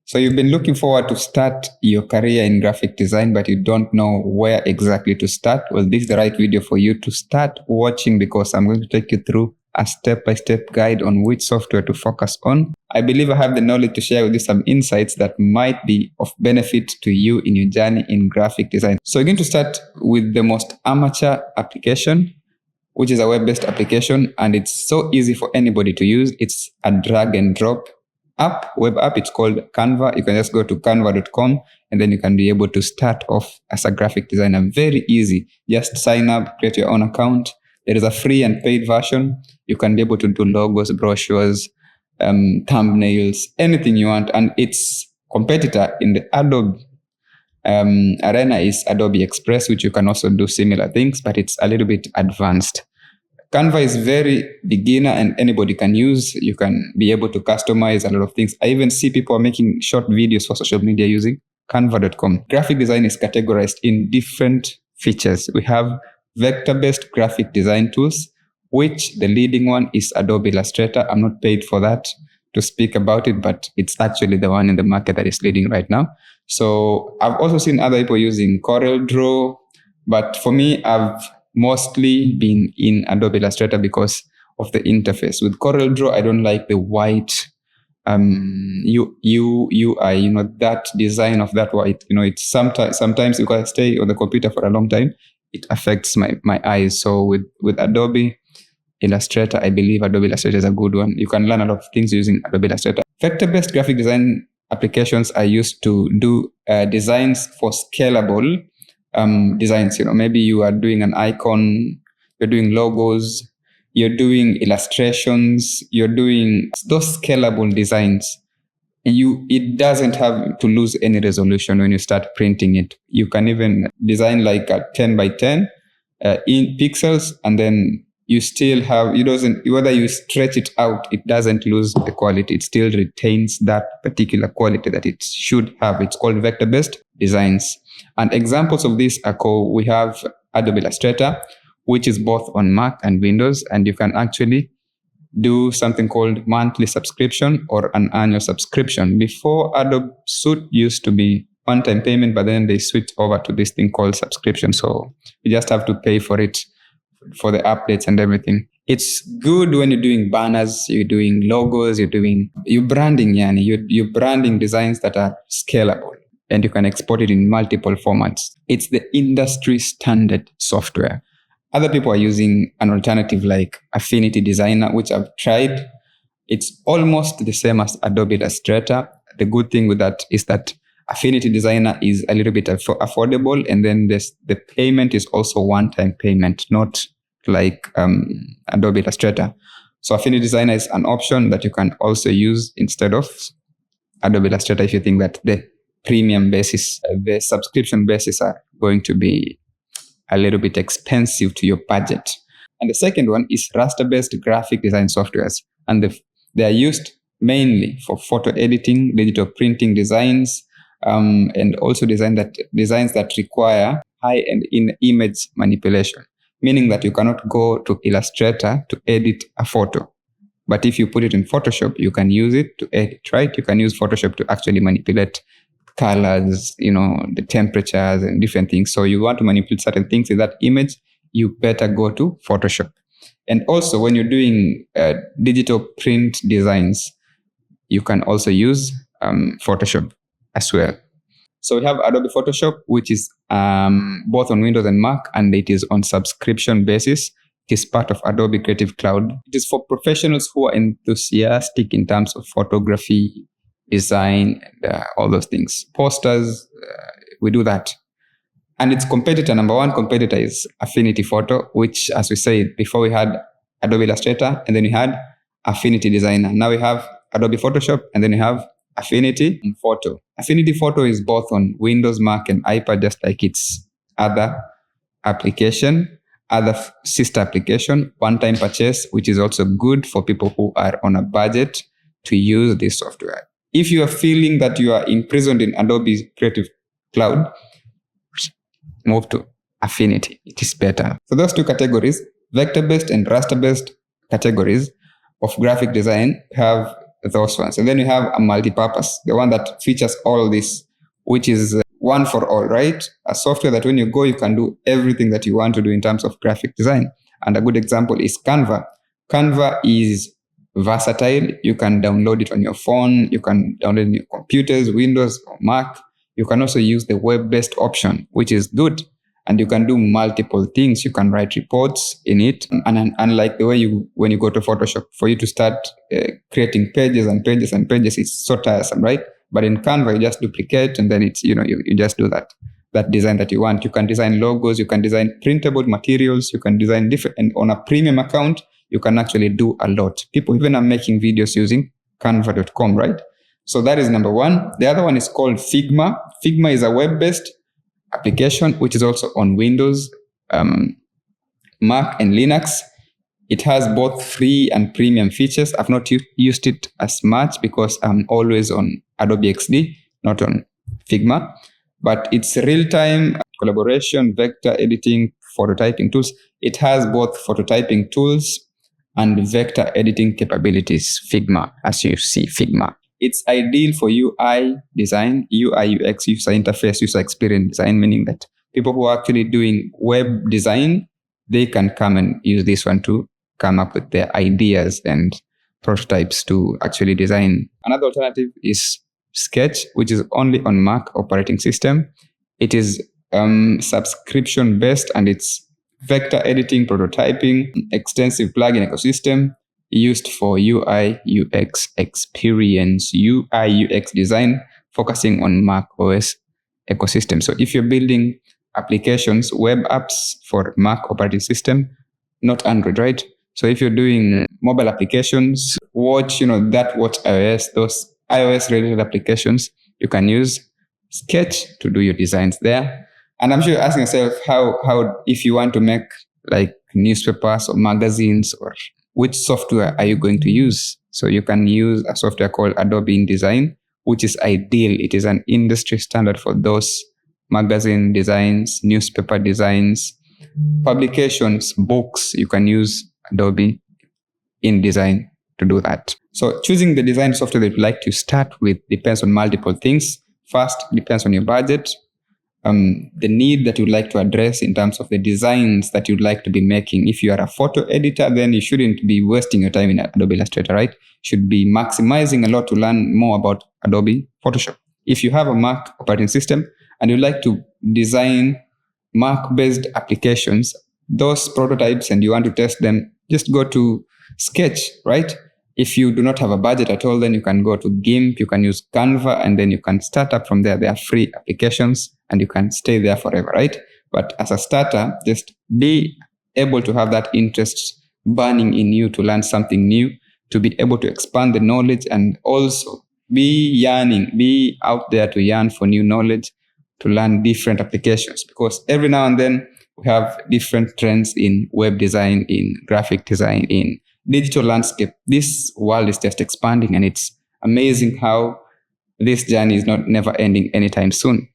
So you've been looking forward to start your career in graphic design, but you don't know where exactly to start. Well, this is the right video for you to start watching, because I'm going to take you through a step-by-step guide on which software to focus on. I believe I have the knowledge to share with you some insights that might be of benefit to you in your journey in graphic design. So we're going to start with the most amateur application, which is a web-based application, and it's so easy for anybody to use. It's a drag and drop web app. It's called Canva. You can just go to canva.com and then you can be able to start off as a graphic designer. Very easy. Just sign up, create your own account. There is a free and paid version. You can be able to do logos, brochures, thumbnails, anything you want. And its competitor in the Adobe arena is Adobe Express, which you can also do similar things, but it's a little bit advanced. Canva is very beginner and anybody can use. You can be able to customize a lot of things. I even see people are making short videos for social media using canva.com. Graphic design is categorized in different features. We have vector-based graphic design tools, which the leading one is Adobe Illustrator. I'm not paid for that to speak about it, but it's actually the one in the market that is leading right now. So I've also seen other people using CorelDRAW, but for me, I've mostly been in Adobe Illustrator because of the interface. With CorelDRAW, I don't like the white UI, that design of that white. It's sometimes because I stay on the computer for a long time, it affects my eyes. So with Adobe Illustrator, I believe Adobe Illustrator is a good one. You can learn a lot of things using Adobe Illustrator. Vector-based graphic design applications are used to do designs for scalable designs. Maybe you are doing an icon, you're doing logos, you're doing illustrations, you're doing those scalable designs. It doesn't have to lose any resolution when you start printing it. You can even design like a 10 by 10 in pixels, and then you still have, whether you stretch it out, it doesn't lose the quality. It still retains that particular quality that it should have. It's called vector-based designs. And examples of this we have Adobe Illustrator, which is both on Mac and Windows, and you can actually do something called monthly subscription or an annual subscription. Before, Adobe Suite used to be one-time payment, but then they switched over to this thing called subscription. So you just have to pay for it, for the updates and everything. It's good when you're doing banners, you're doing logos, you're branding, you're branding designs that are scalable, and you can export it in multiple formats. It's the industry standard software. Other people are using an alternative like Affinity Designer, which I've tried. It's almost the same as Adobe Illustrator. The good thing with that is that Affinity Designer is a little bit affordable, and then the payment is also one-time payment, not like Adobe Illustrator. So Affinity Designer is an option that you can also use instead of Adobe Illustrator if you think that the premium basis, the subscription basis are going to be a little bit expensive to your budget. And the second one is raster-based graphic design softwares, and they are used mainly for photo editing, digital printing designs, and also designs that require high-end image manipulation, meaning that you cannot go to Illustrator to edit a photo. But if you put it in Photoshop, you can use it to edit, right? You can use Photoshop to actually manipulate colors, the temperatures and different things. So you want to manipulate certain things in that image, you better go to Photoshop. And also when you're doing digital print designs, you can also use Photoshop as well. So we have Adobe Photoshop, which is both on Windows and Mac, and it is on subscription basis. It is part of Adobe Creative Cloud. It is for professionals who are enthusiastic in terms of photography, design, and all those things. Posters, we do that. And its competitor, number one competitor, is Affinity Photo, which, as we said, before we had Adobe Illustrator, and then we had Affinity Designer. Now we have Adobe Photoshop, and then we have Affinity Photo. Affinity Photo is both on Windows, Mac, and iPad, just like its other sister application. One-time purchase, which is also good for people who are on a budget to use this software. If you are feeling that you are imprisoned in Adobe Creative Cloud, move to Affinity. It is better. So those two categories, vector-based and raster-based categories of graphic design, have those ones. And then you have a multipurpose, the one that features all this, which is one for all, right? A software that when you go, you can do everything that you want to do in terms of graphic design. And a good example is Canva. Canva is versatile. You can download it on your phone. You can download it on your computers, Windows or Mac. You can also use the web-based option, which is good. And you can do multiple things. You can write reports in it. And unlike the way when you go to Photoshop, for you to start creating pages and pages and pages, it's so tiresome, right? But in Canva, you just duplicate and then it's, you just do that design that you want. You can design logos, you can design printable materials, you can design different, and on a premium account, you can actually do a lot. People even are making videos using canva.com, right? So that is number one. The other one is called Figma. Figma is a web-based application, which is also on Windows, Mac and Linux. It has both free and premium features. I've not used it as much because I'm always on Adobe XD, not on Figma. But it's real-time collaboration, vector editing, phototyping tools. It has both phototyping tools and vector editing capabilities, Figma, as you see, Figma. It's ideal for UI design, UI, UX, user interface, user experience design, meaning that people who are actually doing web design, they can come and use this one to come up with their ideas and prototypes to actually design. Another alternative is Sketch, which is only on Mac operating system. It is subscription based and it's vector editing, prototyping, extensive plugin ecosystem used for UI, UX experience, UI, UX design, focusing on Mac OS ecosystem. So if you're building applications, web apps for Mac operating system, not Android, right? So if you're doing mobile applications, watch iOS, those iOS related applications, you can use Sketch to do your designs there. And I'm sure you're asking yourself how if you want to make like newspapers or magazines, or which software are you going to use? So you can use a software called Adobe InDesign, which is ideal. It is an industry standard for those magazine designs, newspaper designs, publications, books. You can use Adobe InDesign to do that. So choosing the design software that you'd like to start with depends on multiple things. First, depends on your budget, the need that you'd like to address in terms of the designs that you'd like to be making. If you are a photo editor, then you shouldn't be wasting your time in Adobe Illustrator, right? You should be maximizing a lot to learn more about Adobe Photoshop. If you have a Mac operating system and you'd like to design Mac-based applications, those prototypes, and you want to test them, just go to Sketch, right? If you do not have a budget at all, then you can go to GIMP, you can use Canva, and then you can start up from there. They are free applications and you can stay there forever, right? But as a starter, just be able to have that interest burning in you to learn something new, to be able to expand the knowledge, and also be out there to yearn for new knowledge, to learn different applications, because every now and then we have different trends in web design, in graphic design, in digital landscape. This world is just expanding, and it's amazing how this journey is never ending anytime soon.